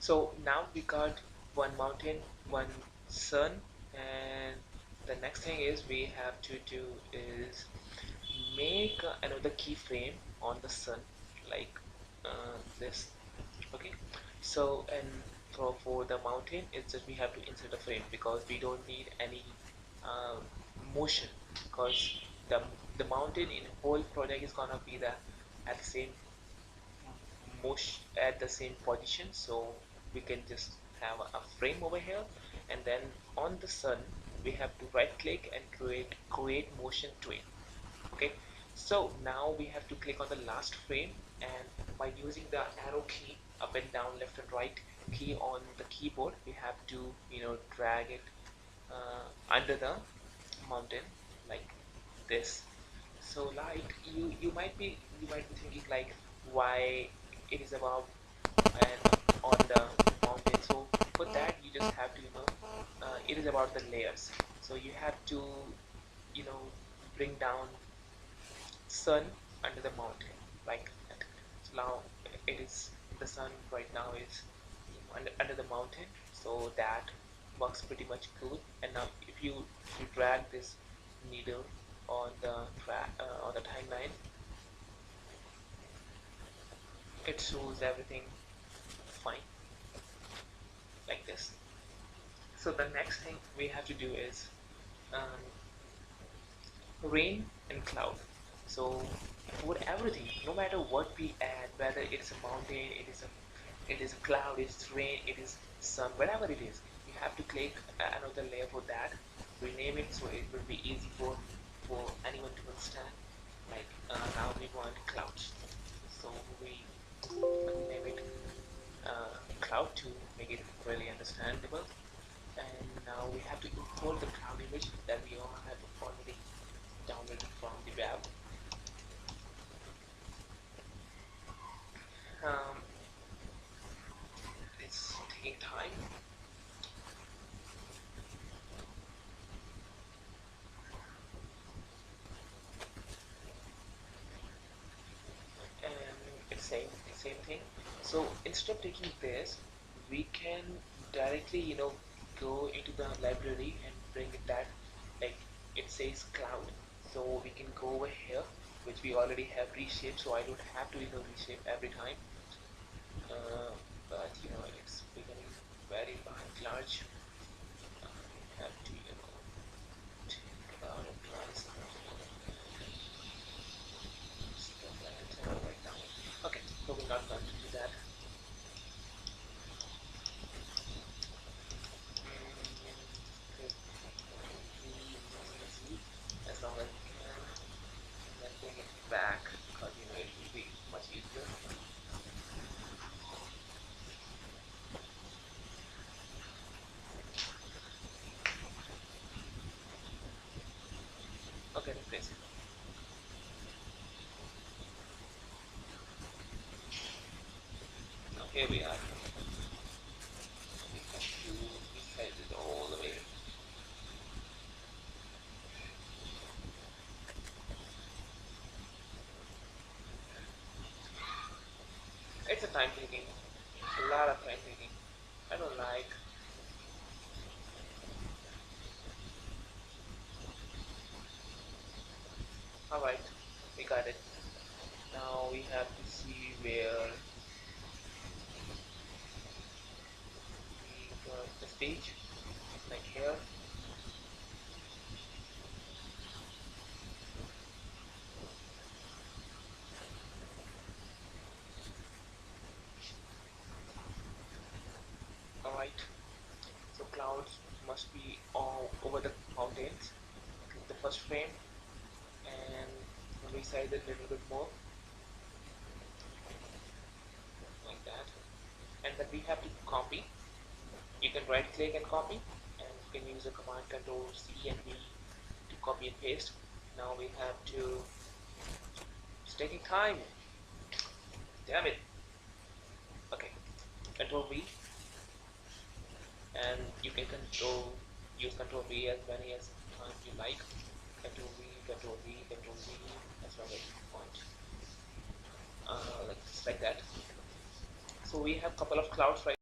So now we got one mountain, one sun, and the next thing is we have to do is make another keyframe on the sun, like this. Okay, so and for the mountain, it's just we have to insert a frame because we don't need any uh, motion, because the mountain in whole project is gonna be the at the same motion at the same position, so we can just have a frame over here, and then on the sun we have to right click and create motion twin. Okay, so now we have to click on the last frame, and by using the arrow key up and down, left and right key on the keyboard, we have to drag it under the mountain like this. So like you might be thinking like why it is above and on the mountain. So for that you just have to it is about the layers. So you have to you know bring down sun under the mountain like that. So now it is the sun right now is under the mountain, so that works pretty much cool. And now if you drag this needle on the on the timeline, it shows everything fine like this. So the next thing we have to do is um, rain and cloud. So for everything, no matter what we add, whether it's a mountain, it is a cloud, it's rain, it is sun, whatever it is, you have to click another layer for that, rename it so it will be easy for anyone to understand. Like now we want clouds, so we name it cloud to make it really understandable. And now we have to import the cloud image that we all have already downloaded from the web. Um, it's taking time. And it's same thing. So instead of taking this, we can directly go into the library and bring it that, like it says cloud, so we can go over here, which we already have reshaped, so I don't have to reshape every time. But it's becoming very large. I have to take it out and try stuff like that right now. Okay, so we're not going to do that. As long as we can, and then bring it back, because it will be much easier. Okay, replace it. Now here we are. We have to resize it all the way. It's a time taking, a lot of time taking. I don't like. Alright, we got it. Now we have to see where we got the stage, like here. Alright, so clouds must be all over the mountains. Click the first frame and resize it a little bit more, like that. And then we have to copy. You can right click and copy, and you can use the command control C and V to copy and paste. Now we have to, it's taking time, damn it. Okay, control V, and you can use control V as many as times you like. Control V, control V, control V, as long as you want, like just like that. So we have couple of clouds right